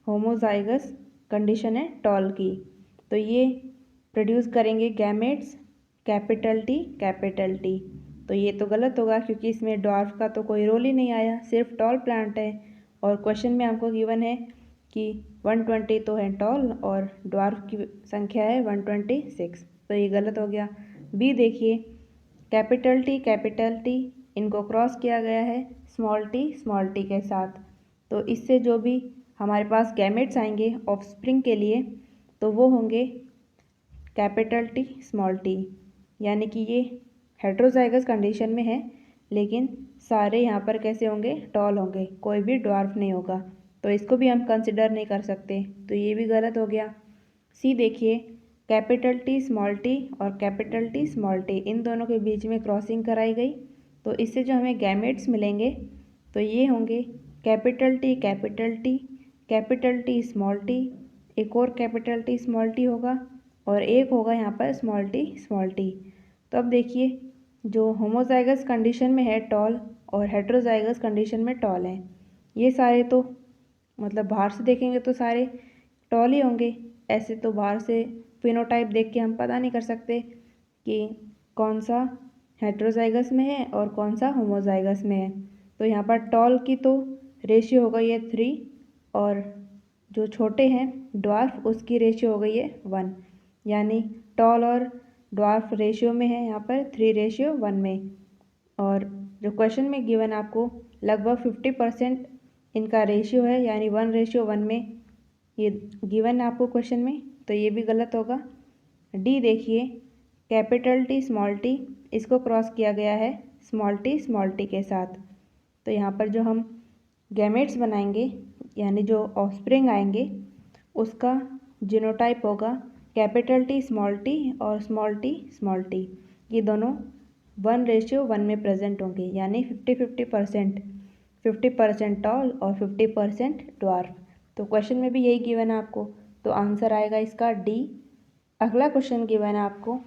होमोजाइगस कंडीशन है टॉल की, तो ये प्रोड्यूस करेंगे गैमेट्स कैपिटल टी। तो ये तो गलत होगा क्योंकि इसमें ड्वार्फ का तो कोई रोल ही नहीं आया, सिर्फ टॉल प्लांट है। और क्वेश्चन में आपको गिवन है कि 120 तो है टॉल और ड्वार्फ की संख्या है 126, तो ये गलत हो गया। बी देखिए, कैपिटल टी इनको क्रॉस किया गया है स्मॉल टी के साथ। तो इससे जो भी हमारे पास गैमेट्स आएंगे ऑफस्प्रिंग के लिए तो वो होंगे कैपिटल टी स्मॉल टी, यानी कि ये हेट्रोजाइगस कंडीशन में है लेकिन सारे यहाँ पर कैसे होंगे, टॉल होंगे, कोई भी ड्वार्फ नहीं होगा। तो इसको भी हम कंसिडर नहीं कर सकते, तो ये भी गलत हो गया। सी देखिए, कैपिटल टी स्मॉल टी और कैपिटल टी स्मॉल टी इन दोनों के बीच में क्रॉसिंग कराई गई, तो इससे जो हमें गैमेट्स मिलेंगे तो ये होंगे capital T capital T small T, एक और कैपिटल टी स्मॉल टी होगा और एक होगा यहाँ पर स्मॉल टी। तो अब देखिए, जो होमोजाइगस कंडीशन में है टॉल और हेट्रोजाइगस कंडीशन में टॉल है, ये सारे तो मतलब बाहर से देखेंगे तो सारे टॉल ही होंगे। ऐसे तो बाहर से फिनोटाइप देख के हम पता नहीं कर सकते कि कौन सा हेट्रोजाइगस में है और कौन सा होमोजाइगस में है। तो यहाँ पर टॉल की तो रेशियो हो गई है 3 और जो छोटे हैं ड्वार्फ उसकी रेशियो हो गई है 1, यानी टॉल और ड्वार्फ रेशियो में है यहाँ पर 3:1 में। और जो क्वेश्चन में गिवन आपको लगभग 50% इनका रेशियो है, यानी 1:1 में ये गिवन है आपको क्वेश्चन में, तो ये भी गलत होगा। डी देखिए, कैपिटल टी स्मॉल टी इसको क्रॉस किया गया है स्मॉल टी के साथ। तो यहाँ पर जो हम गैमेट्स बनाएंगे यानी जो ऑफस्प्रिंग आएंगे उसका जीनोटाइप होगा कैपिटल टी और स्मॉल टी, ये दोनों 1:1 में प्रेजेंट होंगे, यानी 50-50%, 50% टॉल और 50% ड्वार्फ। तो क्वेश्चन में भी यही गिवन है आपको, तो आंसर आएगा इसका डी। अगला क्वेश्चन गिवन है आपको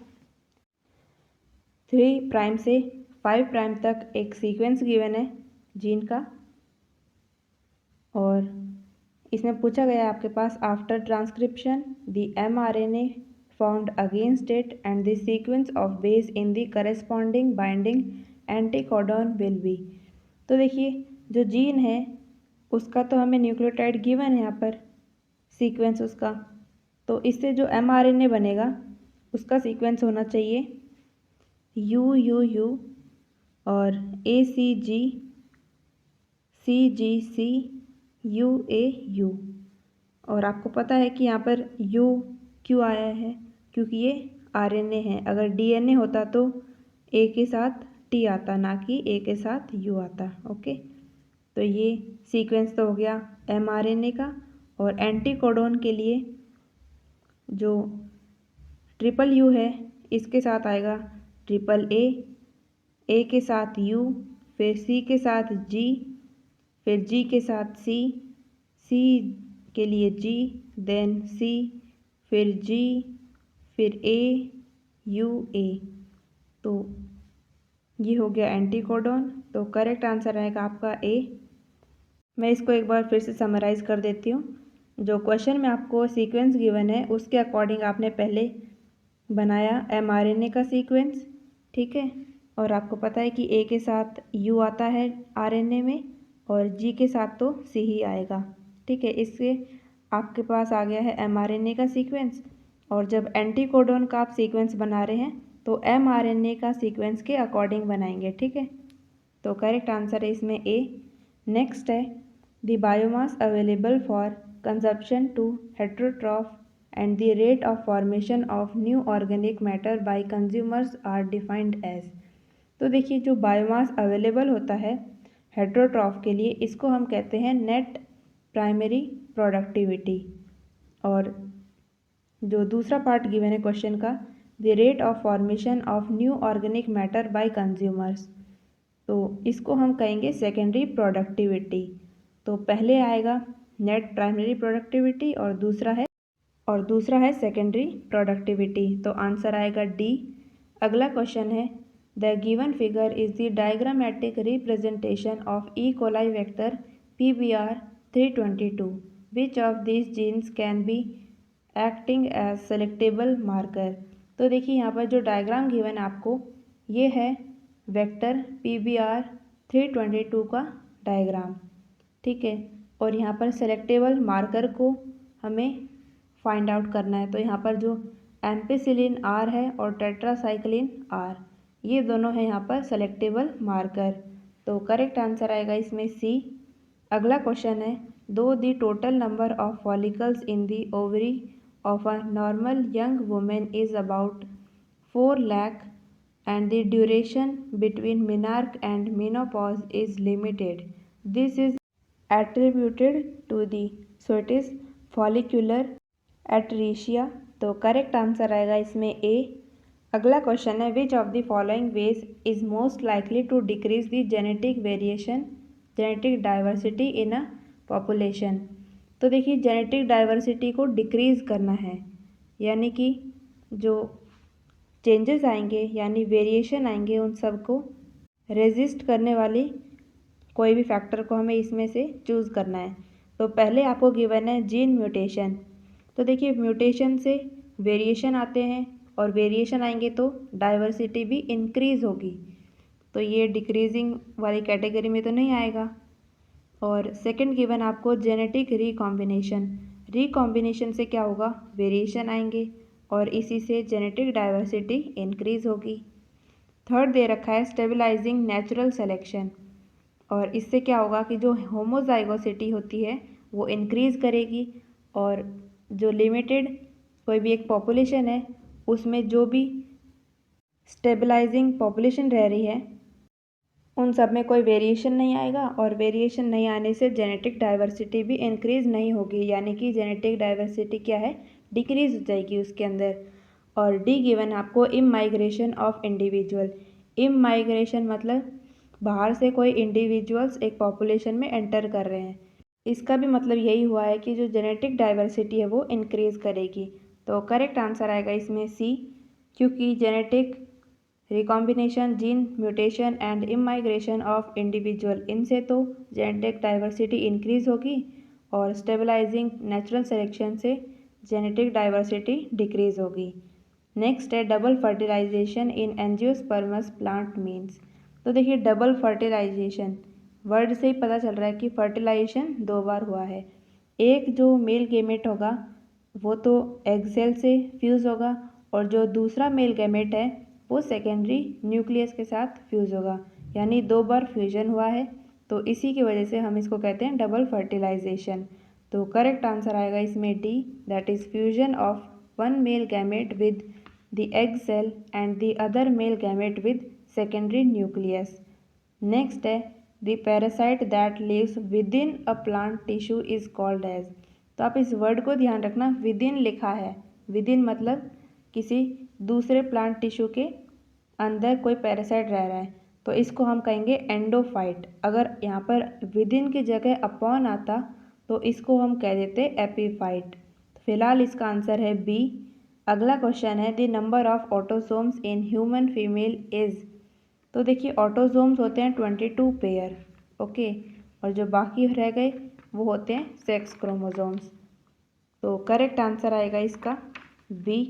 3 प्राइम से 5 प्राइम तक एक सीक्वेंस गिवन है जीन का, और इसमें पूछा गया है आपके पास after transcription the mRNA found against it and the sequence of base in the corresponding binding anticodon will be. तो देखिए, जो जीन है उसका तो हमें न्यूक्लियोटाइड गिवन है यहाँ पर सीक्वेंस उसका, तो इससे जो mRNA बनेगा उसका सीक्वेंस होना चाहिए UUU और ACG CGC UAU। और आपको पता है कि यहाँ पर U क्यों आया है, क्योंकि ये RNA है। अगर DNA होता तो A के साथ T आता, ना कि A के साथ U आता। ओके, तो ये सीक्वेंस तो हो गया mRNA का। और एंटीकोडॉन के लिए जो U है इसके साथ आएगा A के साथ U, फिर C के साथ G, फिर G के साथ C के लिए G, देन C, फिर G, फिर A, U, A। तो ये हो गया एंटीकोडॉन, तो करेक्ट आंसर आएगा आपका A। मैं इसको एक बार फिर से समराइज़ कर देती हूँ। जो क्वेश्चन में आपको सीक्वेंस गिवन है उसके अकॉर्डिंग आपने पहले बनाया mRNA का सीक्वेंस, ठीक है, और आपको पता है कि A के साथ U आता है RNA में और G के साथ तो C ही आएगा, ठीक है। इससे आपके पास आ गया है mRNA का सीक्वेंस। और जब एंटीकोडॉन का आप सीक्वेंस बना रहे हैं तो mRNA का सीक्वेंस के अकॉर्डिंग बनाएंगे, ठीक है। तो करेक्ट आंसर है इसमें A। नेक्स्ट है the biomass available for consumption to heterotroph and the rate of formation of new organic matter by consumers are defined as। तो देखिए, जो बायोमास अवेलेबल होता है हेट्रोट्रॉफ के लिए इसको हम कहते हैं नेट प्राइमरी प्रोडक्टिविटी। और जो दूसरा पार्ट गिवन है क्वेश्चन का, the rate of formation of new organic matter bye consumers, तो इसको हम कहेंगे सेकेंडरी प्रोडक्टिविटी। तो पहले आएगा नेट प्राइमरी प्रोडक्टिविटी और दूसरा है सेकेंडरी प्रोडक्टिविटी, तो आंसर आएगा डी। अगला क्वेश्चन है the given figure is the diagrammatic representation of E coli vector PBR322 which of this genes can be acting as selectable marker. तो देखिए, यहाँ पर जो डायग्राम गिवन आपको ये है वेक्टर PBR322 का डायग्राम, ठीक है, और यहाँ पर सेलेक्टेबल मार्कर को हमें फाइंड आउट करना है। तो यहाँ पर जो एम्पिसिलिन R है और टेट्रासाइक्लिन R, ये दोनों हैं यहाँ पर सेलेक्टेबल मार्कर। तो करेक्ट आंसर आएगा इसमें सी। अगला क्वेश्चन है, दो the total number of follicles in the ovary of a normal young women is about 4 lakh and the duration between menarche and menopause is limited. This is attributed to the so it is follicular atresia। तो correct answer आएगा इसमें A. अगला question है, which of the following ways is most likely to decrease the genetic variation genetic diversity in a population. तो देखिए genetic diversity को decrease करना है, यानी कि जो चेंजेस आएंगे यानी वेरिएशन आएंगे उन सबको रेजिस्ट करने वाली कोई भी फैक्टर को हमें इसमें से चूज़ करना है। तो पहले आपको गिवन है जीन म्यूटेशन। तो देखिए म्यूटेशन से वेरिएशन आते हैं और वेरिएशन आएंगे तो डाइवर्सिटी भी इंक्रीज़ होगी, तो ये डिक्रीजिंग वाली कैटेगरी में तो नहीं आएगा। और सेकंड गिवन आपको जेनेटिक रिकॉम्बिनेशन। रिकॉम्बिनेशन से क्या होगा, वेरिएशन आएंगे और इसी से जेनेटिक डाइवर्सिटी इंक्रीज़ होगी। थर्ड दे रखा है स्टेबलाइजिंग नेचुरल सिलेक्शन, और इससे क्या होगा कि जो होमोजाइगोसिटी होती है वो इंक्रीज़ करेगी और जो लिमिटेड कोई भी एक पॉपुलेशन है उसमें जो भी स्टेबलाइजिंग पॉपुलेशन रह रही है उन सब में कोई वेरिएशन नहीं आएगा, और वेरिएशन नहीं आने से जेनेटिक डाइवर्सिटी भी इंक्रीज़ नहीं होगी, यानी कि जेनेटिक डाइवर्सिटी क्या है, डिक्रीज़ हो जाएगी उसके अंदर। और डी गिवन आपको इमाइग्रेशन ऑफ इंडिविजुअल। इमाइग्रेशन मतलब बाहर से कोई इंडिविजुअल्स एक पॉपुलेशन में एंटर कर रहे हैं, इसका भी मतलब यही हुआ है कि जो जेनेटिक डाइवर्सिटी है वो इंक्रीज़ करेगी। तो करेक्ट आंसर आएगा इसमें सी, क्योंकि genetic recombination, gene mutation and immigration of individual, इनसे तो जेनेटिक डाइवर्सिटी इंक्रीज़ होगी और स्टेबलाइजिंग नेचुरल सिलेक्शन से जेनेटिक डाइवर्सिटी डिक्रीज़ होगी। नेक्स्ट है डबल फर्टिलाइजेशन इन एंजियोस्पर्मस प्लांट मीन्स। तो देखिए डबल फर्टिलाइजेशन वर्ड से ही पता चल रहा है कि फर्टिलाइजेशन 2 बार हुआ है। एक जो मेल गैमेट होगा वो तो एग सेल से फ्यूज़ होगा और जो दूसरा मेल गैमेट है वो सेकेंडरी न्यूक्लियस के साथ फ्यूज़ होगा, यानी 2 बार फ्यूजन हुआ है, तो इसी की वजह से हम इसको कहते हैं डबल फर्टिलाइजेशन। तो करेक्ट आंसर आएगा इसमें D, that is fusion of one male gamete with the egg cell and the other male gamete with secondary nucleus. Next है the parasite that lives within a plant tissue is called as. तो आप इस word को ध्यान रखना, with in लिखा है, with in मतलब किसी दूसरे प्लांट टिश्यू के अंदर कोई पैरासाइट रह रहा है, तो इसको हम कहेंगे एंडोफाइट। अगर यहाँ पर विद इन की जगह अपॉन आता तो इसको हम कह देते एपीफाइट। फिलहाल इसका आंसर है बी। अगला क्वेश्चन है the number of autosomes in human female is. तो देखिए ऑटोसोम्स होते हैं 22 पेयर, ओके, और जो बाकी रह गए वो होते हैं सेक्स क्रोमोसोम्स। तो करेक्ट आंसर आएगा इसका बी।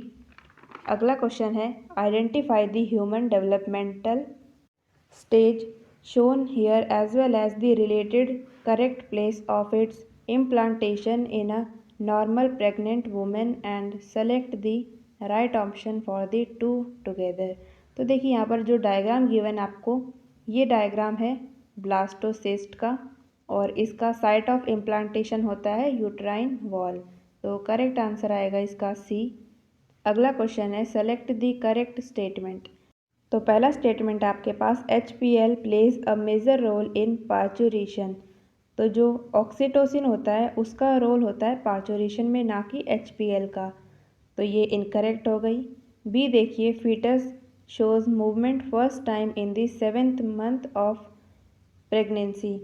अगला क्वेश्चन है identify the human developmental stage shown here as well as the related correct place of its implantation in a normal pregnant women and select the right option for the two together. तो देखिए यहाँ पर जो diagram given आपको, ये diagram है blastocyst का और इसका साइट ऑफ इम्प्लांटेशन होता है यूट्राइन वॉल। तो करेक्ट आंसर आएगा इसका सी। अगला क्वेश्चन है सेलेक्ट द करेक्ट स्टेटमेंट। तो पहला स्टेटमेंट आपके पास HPL plays a major role in parturition. तो जो ऑक्सीटोसिन होता है उसका रोल होता है पार्चुरेशन में, ना कि HPL का, तो ये इनकरेक्ट हो गई। बी देखिए foetus shows movement first time in the 7th month of pregnancy,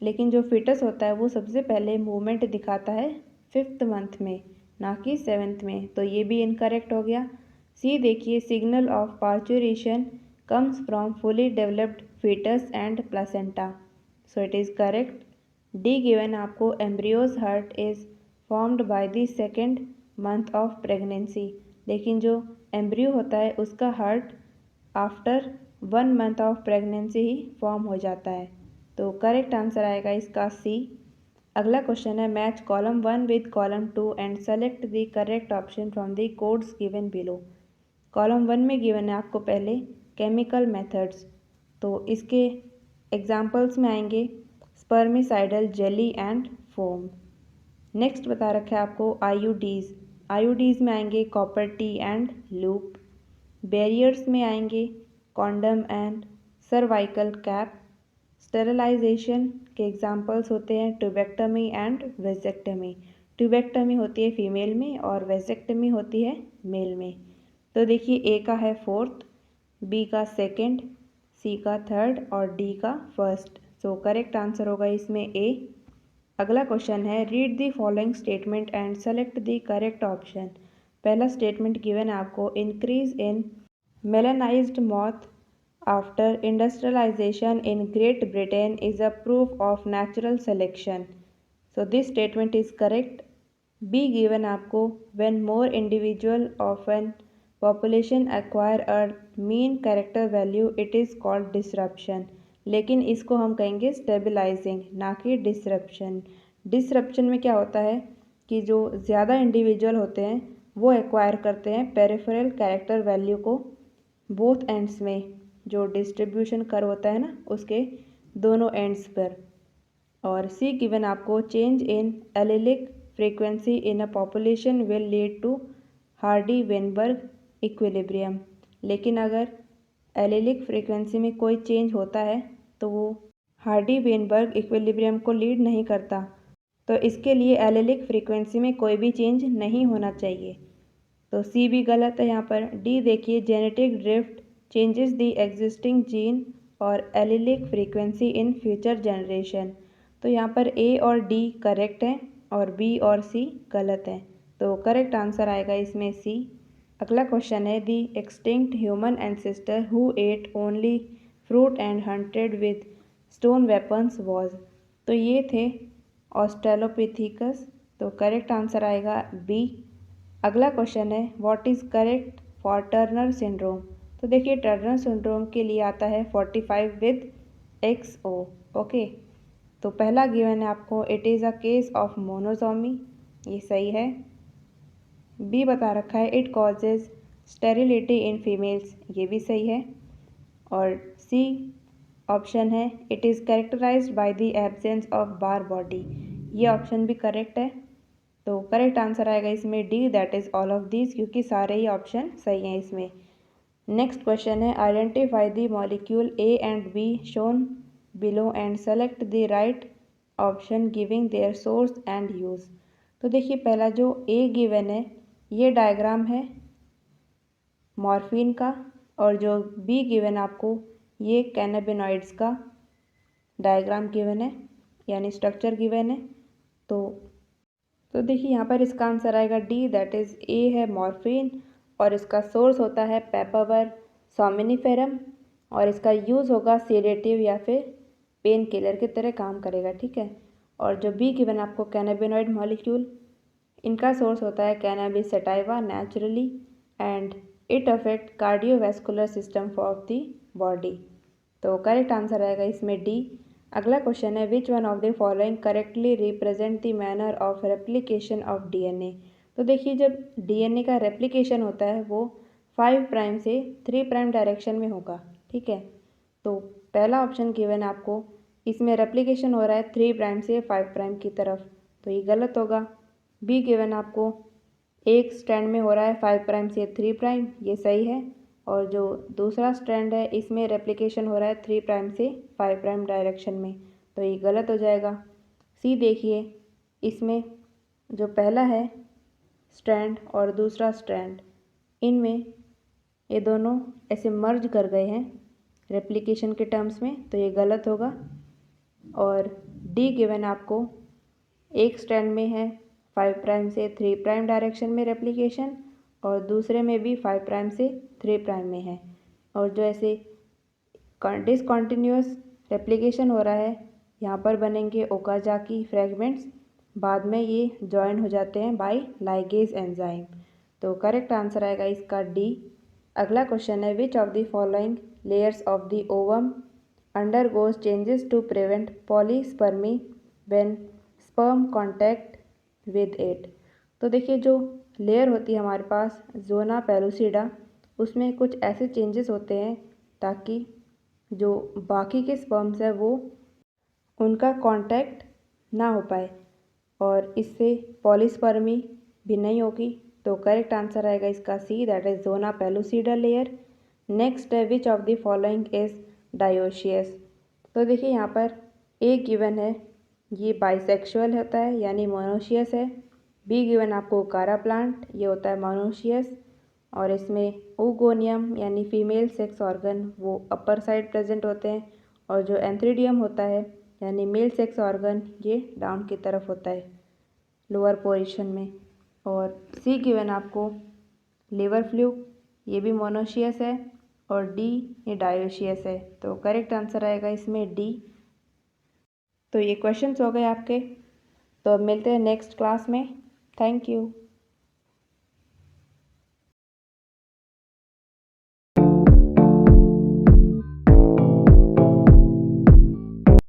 लेकिन जो फीटस होता है वो सबसे पहले मूवमेंट दिखाता है 5th मंथ में, ना कि 7th में, तो ये भी इनकरेक्ट हो गया। सी देखिए signal of parturition comes from fully developed foetus and placenta, so it is correct. D given आपको embryo's heart is formed by the 2nd month of pregnancy, लेकिन जो एम्ब्रियो होता है उसका heart after 1 month of pregnancy ही form हो जाता है। तो करेक्ट आंसर आएगा इसका सी। अगला क्वेश्चन है match column 1 with column 2 and select the correct option from the codes given below. Column 1 में गिवन है आपको पहले केमिकल मेथड्स। तो इसके एग्जाम्पल्स में आएंगे spermicidal jelly and foam. Next बता रखा है आपको आईयूडीज़। आईयूडीज़ में आएंगे copper T and loop. Barriers में आएंगे condom and cervical cap. Sterilisation के एग्जाम्पल्स होते हैं ट्यूबेक्टमी एंड वेजेक्टमी। ट्यूबेक्टमी होती है फीमेल में और वेजेक्टमी होती है मेल में। तो देखिए ए का है फोर्थ, बी का सेकंड, सी का थर्ड और डी का फर्स्ट। सो करेक्ट आंसर होगा इसमें ए। अगला क्वेश्चन है read the following statement and select the correct option. पहला स्टेटमेंट गिवन है आपको, increase in melanised moth after industrialisation in Great Britain is a proof of natural selection. So this statement is correct. B given आपको, when more individual of an population acquire a mean character value it is called disruption. लेकिन इसको हम कहेंगे stabilising, ना कि disruption. Disruption में क्या होता है कि जो ज़्यादा इंडिविजुअल होते हैं वो एक्वायर करते हैं पेरिफेरल कैरेक्टर वैल्यू को बोथ एंड्स में, जो डिस्ट्रीब्यूशन कर्व होता है ना उसके दोनों एंड्स पर। और सी गिवन आपको, change in allelic frequency in a population will lead to Hardy Weinberg equilibrium. लेकिन अगर एलिलिक फ्रीक्वेंसी में कोई चेंज होता है तो वो हार्डी वेनबर्ग इक्विलिब्रियम को लीड नहीं करता। तो इसके लिए एलिलिक फ्रीक्वेंसी में कोई भी चेंज नहीं होना चाहिए। तो सी भी गलत है यहाँ पर। डी देखिए, genetic drift changes the existing gene और allelic frequency in future generation. तो यहाँ पर ए और डी करेक्ट हैं और बी और सी गलत हैं। तो करेक्ट आंसर आएगा इसमें सी। अगला क्वेश्चन है, the extinct human ancestor who ate only fruit and hunted with stone weapons was. तो ये थे ऑस्ट्रेलोपिथेकस। तो करेक्ट आंसर आएगा बी। अगला क्वेश्चन है, what is correct for Turner syndrome. तो देखिए टर्नर सिंड्रोम के लिए आता है 45 विद XO। ओके, तो पहला गिवन है आपको, it is a case of monosomy, ये सही है। बी बता रखा है, it causes sterility in females, ये भी सही है। और सी ऑप्शन है, it is characterised by the absence of Barr body, ये ऑप्शन भी करेक्ट है। तो करेक्ट आंसर आएगा इसमें D, that is all of this, क्योंकि सारे ही ऑप्शन सही हैं इसमें। नेक्स्ट क्वेश्चन है, identify the molecule A and be shown below and select the right option giving their source and use. तो देखिए पहला जो ए गिवन है ये डायग्राम है मॉर्फिन का, और जो बी गिवन आपको ये कैनाबिनॉइड्स का डायग्राम गिवन है, यानी स्ट्रक्चर गिवन है। तो देखिए यहाँ पर इसका आंसर आएगा डी, दैट इज़ ए है मॉर्फिन, और इसका सोर्स होता है पेपावर सोमिनिफेरम, और इसका यूज़ होगा सेडेटिव या फिर पेन किलर की तरह काम करेगा, ठीक है। और जो बी गिवन आपको कैनाबिनॉइड मॉलिक्यूल, इनका सोर्स होता है cannabis sativa naturally, and it affect cardiovascular system of the body. तो करेक्ट आंसर आएगा इसमें डी। अगला क्वेश्चन है, which one of the following correctly represent the manner of replication of DNA. तो देखिए जब डीएनए का रेप्लिकेशन होता है वो 5 प्राइम से 3 प्राइम डायरेक्शन में होगा, ठीक है। तो पहला ऑप्शन गिवन आपको, इसमें रेप्लिकेशन हो रहा है 3 प्राइम से 5 प्राइम की तरफ, तो ये गलत होगा। बी गिवन आपको एक स्ट्रैंड में हो रहा है 5 प्राइम से 3 प्राइम, ये सही है। और जो दूसरा स्ट्रैंड है इसमें रेप्लिकेशन हो रहा है 3 प्राइम से 5 प्राइम डायरेक्शन में, तो ये गलत हो जाएगा। सी देखिए, इसमें जो पहला है स्ट्रैंड और दूसरा स्ट्रैंड, इनमें ये दोनों ऐसे मर्ज कर गए हैं रेप्लिकेशन के टर्म्स में, तो ये गलत होगा। और डी गिवन आपको एक स्ट्रैंड में है 5 प्राइम से 3 प्राइम डायरेक्शन में रेप्लिकेशन, और दूसरे में भी 5 प्राइम से 3 प्राइम में है। और जो ऐसे डिसकॉन्टिन्यूअस रेप्लिकेशन हो रहा है, यहाँ पर बनेंगे ओकाजाकी फ्रेगमेंट्स, बाद में ये जॉइन हो जाते हैं बाय लाइगेज एंजाइम। तो करेक्ट आंसर आएगा इसका डी। अगला क्वेश्चन है, which of the following layers of the ovum undergoes changes to prevent polyspermy when sperm contact with it. तो देखिए जो लेयर होती है हमारे पास जोना पेलुसिडा, उसमें कुछ ऐसे चेंजेस होते हैं ताकि जो बाकी के स्पर्म्स है वो उनका कांटेक्ट ना हो पाए और इससे पॉलीस्पर्मी भी नहीं होगी। तो करेक्ट आंसर आएगा इसका C, that is zona pellucida layer. Next है which of the following is dioecious. तो देखिए यहाँ पर ए गिवन है, ये बाइसेक्सुअल होता है यानी मोनोशियस है। बी गिवन आपको कारा प्लांट, ये होता है मोनोशियस और इसमें ओगोनियम यानी फीमेल सेक्स ऑर्गन वो अपर साइड प्रेजेंट होते हैं और जो एंथ्रीडियम होता है यानी मेल सेक्स ऑर्गन ये डाउन की तरफ होता है लोअर पोजीशन में। और सी गिवन आपको लिवर फ्लूक, ये भी मोनोशियस है और डी ये डायोशियस है। तो करेक्ट आंसर आएगा इसमें डी। तो ये क्वेश्चंस हो गए आपके। तो अब मिलते हैं नेक्स्ट क्लास में। Thank you.